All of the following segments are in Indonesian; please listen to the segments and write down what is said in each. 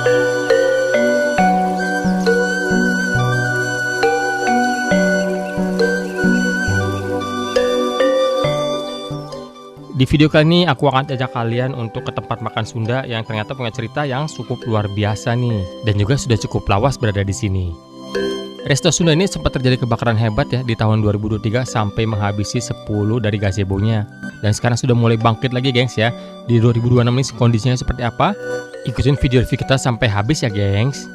Di video kali ini aku akan ajak kalian untuk ke tempat makan Sunda yang ternyata punya cerita yang cukup luar biasa nih, dan juga sudah cukup lawas berada di sini. Resto Sunda ini sempat terjadi kebakaran hebat ya di tahun 2023 sampai menghabisi 10 dari gazebo-nya. Dan sekarang sudah mulai bangkit lagi gengs ya. Di 2026 ini kondisinya seperti apa? Ikutin video review kita sampai habis ya gengs.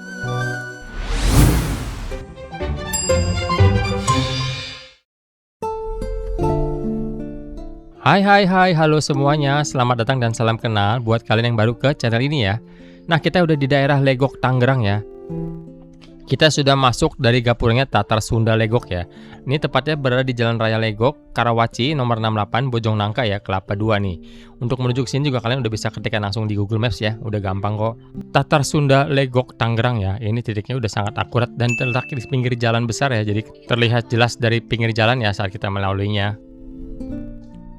Hai, halo semuanya, selamat datang dan salam kenal buat kalian yang baru ke channel ini ya. Nah, kita udah di daerah Legok, Tangerang ya. Kita sudah masuk dari gapurnya Tatar Sunda Legok ya. Ini tepatnya berada di Jalan Raya Legok, Karawaci, nomor 68, Bojongnangka ya, Kelapa 2 nih. Untuk menuju ke sini juga kalian udah bisa ketikkan langsung di Google Maps ya, udah gampang kok. Tatar Sunda Legok, Tangerang ya. Ini titiknya udah sangat akurat dan terletak di pinggir jalan besar ya, jadi terlihat jelas dari pinggir jalan ya saat kita melaluinya.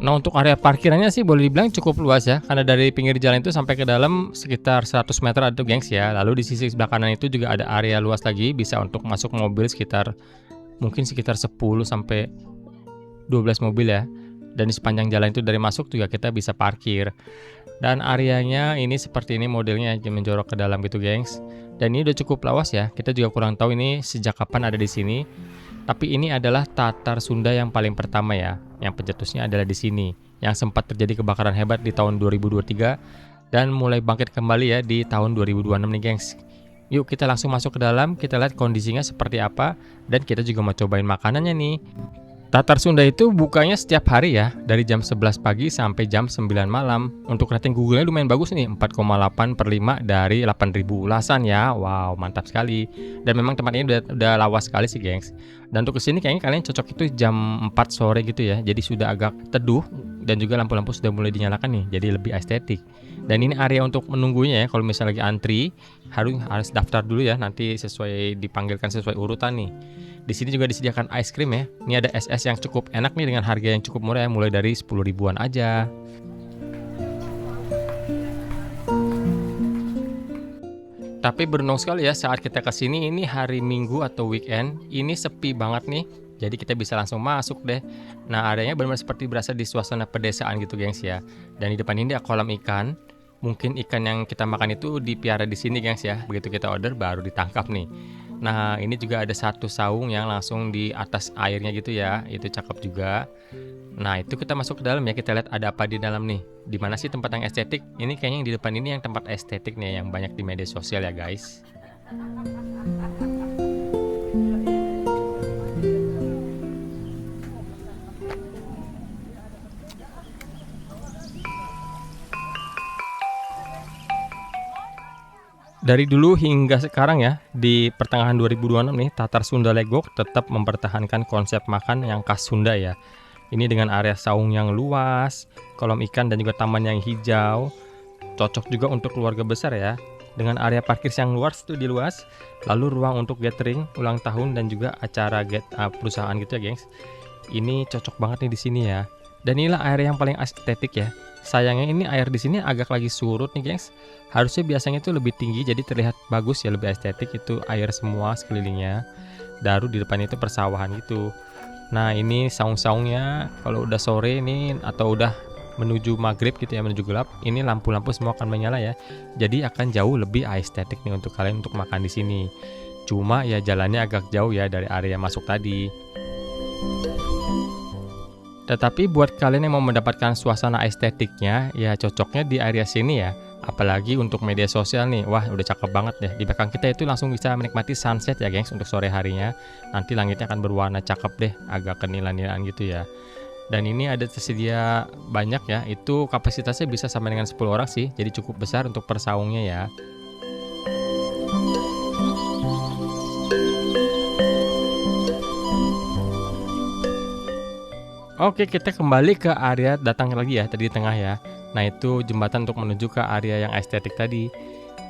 Nah, untuk area parkirannya sih boleh dibilang cukup luas ya, karena dari pinggir jalan itu sampai ke dalam sekitar 100 meter ada gengs ya. Lalu di sisi sebelah kanan itu juga ada area luas lagi, bisa untuk masuk mobil sekitar 10 sampai 12 mobil ya. Dan di sepanjang jalan itu dari masuk juga kita bisa parkir. Dan areanya ini seperti ini modelnya, menjorok ke dalam gitu gengs. Dan ini udah cukup lawas ya. Kita juga kurang tahu ini sejak kapan ada di sini. Tapi ini adalah Tatar Sunda yang paling pertama ya, yang pencetusnya adalah di sini, yang sempat terjadi kebakaran hebat di tahun 2023 dan mulai bangkit kembali ya di tahun 2026 nih gengs. Yuk kita langsung masuk ke dalam, kita lihat kondisinya seperti apa, dan kita juga mau cobain makanannya nih. Tatar Sunda itu bukanya setiap hari ya, dari jam 11 pagi sampai jam 9 malam. Untuk rating Google-nya lumayan bagus nih, 4,8/5 dari 8.000 ulasan ya. Wow, mantap sekali. Dan memang tempat ini udah lawas sekali sih gengs. Dan untuk kesini kayaknya kalian cocok itu jam 4 sore gitu ya. Jadi sudah agak teduh dan juga lampu-lampu sudah mulai dinyalakan nih, jadi lebih estetik. Dan ini area untuk menunggunya ya, kalau misalnya lagi antri harus daftar dulu ya, nanti dipanggilkan sesuai urutan nih. Di sini juga disediakan ice cream ya. Ini ada es yang cukup enak nih dengan harga yang cukup murah ya, mulai dari 10 ribuan aja. Tapi beruntung sekali ya saat kita kesini ini hari Minggu atau weekend, ini sepi banget nih. Jadi kita bisa langsung masuk deh. Nah, areanya benar-benar seperti berasa di suasana pedesaan gitu gengs ya. Dan di depan ini ada kolam ikan. Mungkin ikan yang kita makan itu dipiara di sini gengs ya. Begitu kita order baru ditangkap nih. Nah, ini juga ada satu saung yang langsung di atas airnya gitu ya. Itu cakep juga. Nah, itu kita masuk ke dalam ya. Kita lihat ada apa di dalam nih. Di mana sih tempat yang estetik? Ini kayaknya yang di depan ini yang tempat estetik nih, yang banyak di media sosial ya guys. Dari dulu hingga sekarang ya, di pertengahan 2026 nih, Tatar Sunda Legok tetap mempertahankan konsep makan yang khas Sunda ya. Ini dengan area saung yang luas, kolam ikan dan juga taman yang hijau. Cocok juga untuk keluarga besar ya. Dengan area parkir yang luas itu di luas, lalu ruang untuk gathering, ulang tahun dan juga acara perusahaan gitu ya, gengs. Ini cocok banget nih di sini ya. Dan inilah area yang paling estetik ya. Sayangnya ini air di sini agak lagi surut nih, gengs. Harusnya biasanya itu lebih tinggi jadi terlihat bagus ya, lebih estetik, itu air semua sekelilingnya. Daru di depan itu persawahan gitu. Nah, ini saung-saungnya kalau udah sore ini atau udah menuju maghrib gitu ya, menuju gelap, ini lampu-lampu semua akan menyala ya. Jadi akan jauh lebih estetik nih untuk kalian untuk makan di sini. Cuma ya jalannya agak jauh ya dari area masuk tadi. Tetapi buat kalian yang mau mendapatkan suasana estetiknya, ya cocoknya di area sini ya. Apalagi untuk media sosial nih, wah udah cakep banget deh. Di belakang kita itu langsung bisa menikmati sunset ya gengs untuk sore harinya. Nanti langitnya akan berwarna cakep deh, agak kenilan-nilan gitu ya. Dan ini ada tersedia banyak ya, itu kapasitasnya bisa sampai dengan 10 orang sih. Jadi cukup besar untuk per saungnya ya. Oke, kita kembali ke area datang lagi ya, tadi di tengah ya. Nah, itu jembatan untuk menuju ke area yang estetik tadi.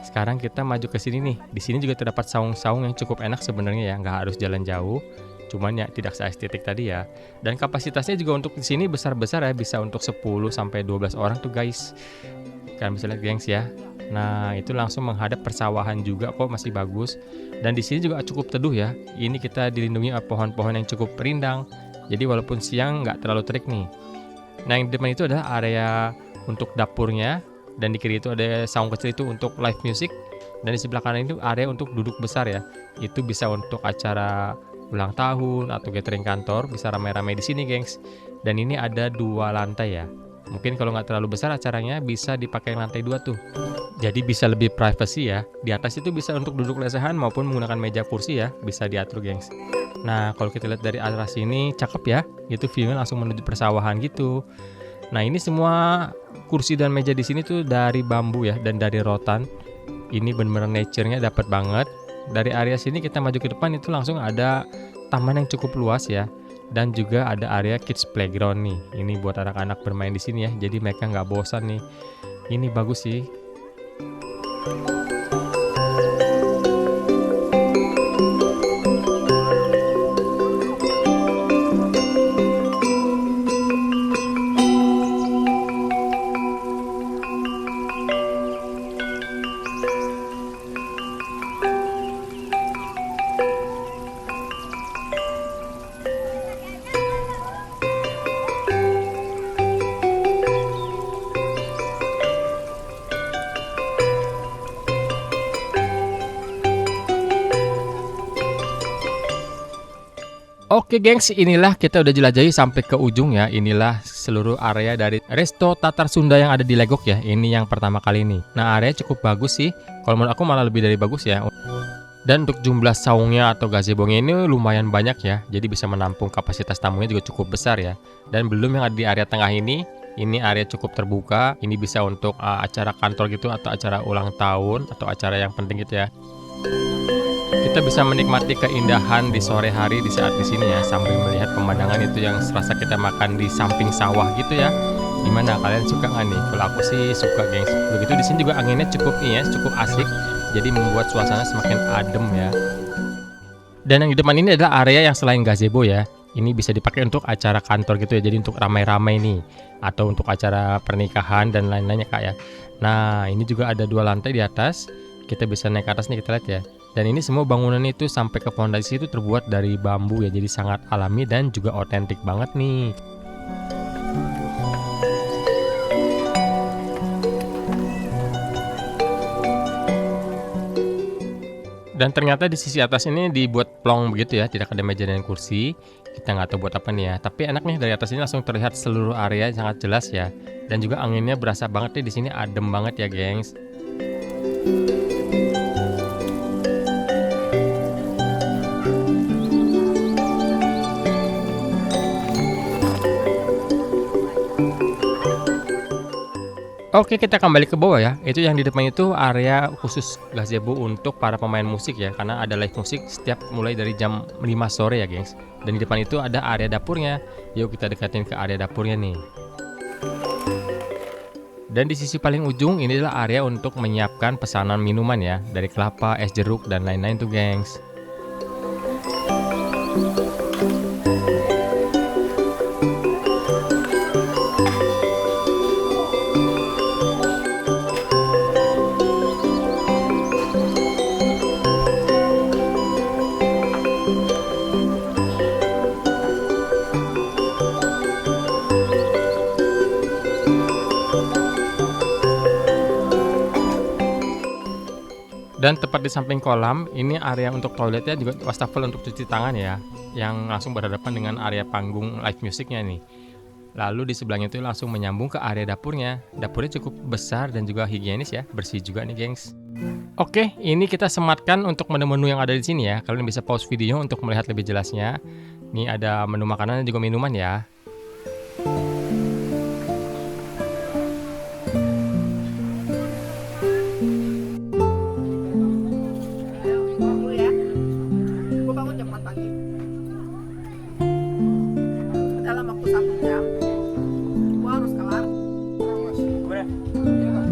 Sekarang kita maju ke sini nih. Di sini juga terdapat saung-saung yang cukup enak sebenarnya ya, nggak harus jalan jauh. Cuman ya tidak seestetik tadi ya. Dan kapasitasnya juga untuk di sini besar-besar ya, bisa untuk 10 sampai 12 orang tuh guys. Kalian bisa lihat gengs ya. Nah, itu langsung menghadap persawahan juga kok, masih bagus. Dan di sini juga cukup teduh ya. Ini kita dilindungi oleh pohon-pohon yang cukup rindang. Jadi walaupun siang nggak terlalu terik nih. Nah, yang di depan itu adalah area untuk dapurnya, dan di kiri itu ada saung kecil itu untuk live music, dan di sebelah kanan itu area untuk duduk besar ya. Itu bisa untuk acara ulang tahun atau gathering kantor, bisa ramai-ramai di sini, gengs. Dan ini ada 2 lantai ya. Mungkin kalau nggak terlalu besar acaranya bisa dipakai yang lantai 2 tuh. Jadi bisa lebih privacy ya. Di atas itu bisa untuk duduk lesehan maupun menggunakan meja kursi ya, bisa diatur, gengs. Nah, kalau kita lihat dari arah sini cakep ya. Itu view-nya langsung menuju persawahan gitu. Nah, ini semua kursi dan meja di sini tuh dari bambu ya dan dari rotan. Ini benar-benar nature-nya dapat banget. Dari area sini kita maju ke depan itu langsung ada taman yang cukup luas ya. Dan juga ada area kids playground nih. Ini buat anak-anak bermain di sini ya. Jadi mereka nggak bosan nih. Ini bagus sih. Oke gengs, inilah kita udah jelajahi sampai ke ujung ya. Inilah seluruh area dari Resto Tatar Sunda yang ada di Legok ya. Ini yang pertama kali ini. Nah, area cukup bagus sih. Kalau menurut aku malah lebih dari bagus ya. Dan untuk jumlah saungnya atau gazebo-nya ini lumayan banyak ya. Jadi bisa menampung kapasitas tamunya juga cukup besar ya. Dan belum yang ada di area tengah ini area cukup terbuka. Ini bisa untuk acara kantor gitu atau acara ulang tahun atau acara yang penting gitu ya. Kita bisa menikmati keindahan di sore hari di saat di sini ya, sambil melihat pemandangan itu yang serasa kita makan di samping sawah gitu ya. Gimana, kalian suka nggak nih? Kalau aku sih suka, gengs. Begitu di sini juga anginnya cukup ya, cukup asik. Jadi membuat suasana semakin adem ya. Dan yang di depan ini adalah area yang selain gazebo ya. Ini bisa dipakai untuk acara kantor gitu ya. Jadi untuk ramai-ramai nih, atau untuk acara pernikahan dan lain-lainnya kak ya. Nah, ini juga ada 2 lantai di atas. Kita bisa naik ke atas nih, kita lihat ya. Dan ini semua bangunan itu sampai ke fondasi itu terbuat dari bambu ya. Jadi sangat alami dan juga otentik banget nih. Dan ternyata di sisi atas ini dibuat plong begitu ya, tidak ada meja dan kursi. Kita nggak tahu buat apa nih ya. Tapi enak nih, dari atas ini langsung terlihat seluruh area yang sangat jelas ya. Dan juga anginnya berasa banget nih di sini, adem banget ya, gengs. Oke, kita kembali ke bawah ya. Itu yang di depan itu area khusus gazebo untuk para pemain musik ya, karena ada live musik setiap mulai dari jam 5 sore ya, gengs. Dan di depan itu ada area dapurnya. Yuk kita dekatin ke area dapurnya nih. Dan di sisi paling ujung ini adalah area untuk menyiapkan pesanan minuman ya, dari kelapa, es jeruk dan lain-lain tuh, gengs. Dan tepat di samping kolam, ini area untuk toiletnya juga wastafel untuk cuci tangan ya, yang langsung berhadapan dengan area panggung live musiknya nih. Lalu di sebelahnya itu langsung menyambung ke area dapurnya. Dapurnya cukup besar dan juga higienis ya, bersih juga nih, gengs. Oke, ini kita sematkan untuk menu-menu yang ada di sini ya. Kalian bisa pause video untuk melihat lebih jelasnya. Ini ada menu makanan dan juga minuman ya. Dalam waktu 1 jam gua harus kelar.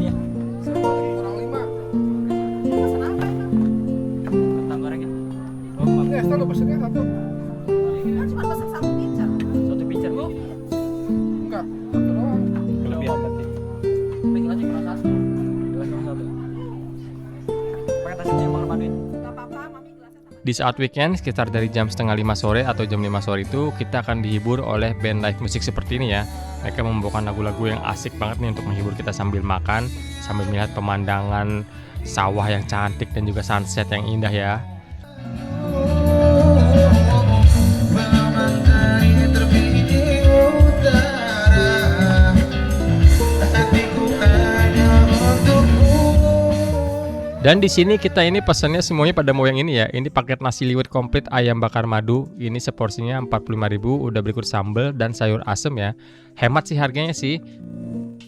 Iya. Kurang 5. Pesan apa itu? Kentang goreng ya? Kan Oh, cuma pesan 1 pizza. satu pizza. deh. Gak apa-apa, mami gelasnya sama. Di saat weekend sekitar dari jam setengah 5 sore atau jam 5 sore itu kita akan dihibur oleh band live musik seperti ini ya. Mereka membawakan lagu-lagu yang asik banget nih untuk menghibur kita sambil makan, sambil melihat pemandangan sawah yang cantik dan juga sunset yang indah ya. Dan di sini kita ini pesannya semuanya pada mau yang ini ya. Ini paket nasi liwet komplit ayam bakar madu. Ini seporsinya 45.000, udah berikut sambal dan sayur asem ya. Hemat sih harganya sih.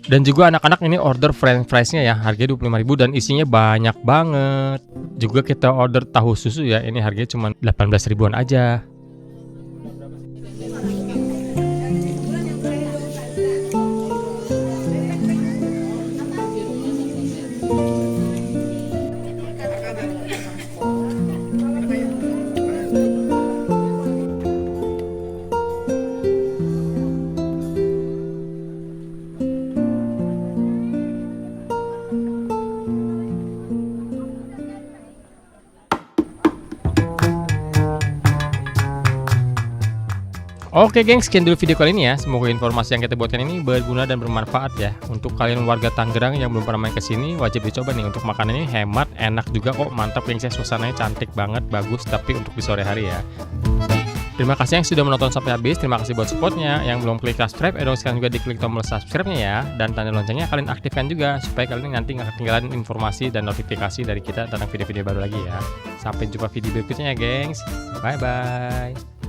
Dan juga anak-anak ini order french fries-nya ya, harganya 25.000 dan isinya banyak banget. Juga kita order tahu susu ya, ini harganya cuma 18 ribuan aja. Oke gengs, sekian dulu video kali ini ya. Semoga informasi yang kita buatkan ini berguna dan bermanfaat ya. Untuk kalian warga Tangerang yang belum pernah main kesini, wajib dicoba nih. Untuk makanan ini hemat, enak juga kok, mantap gengs ya. Suasananya cantik banget, bagus, tapi untuk di sore hari ya. Terima kasih yang sudah menonton sampai habis. Terima kasih buat supportnya. Yang belum klik subscribe, sekarang juga diklik tombol subscribe-nya ya. Dan tanda loncengnya kalian aktifkan juga, supaya kalian nanti nggak ketinggalan informasi dan notifikasi dari kita tentang video-video baru lagi ya. Sampai jumpa video berikutnya ya gengs. Bye-bye.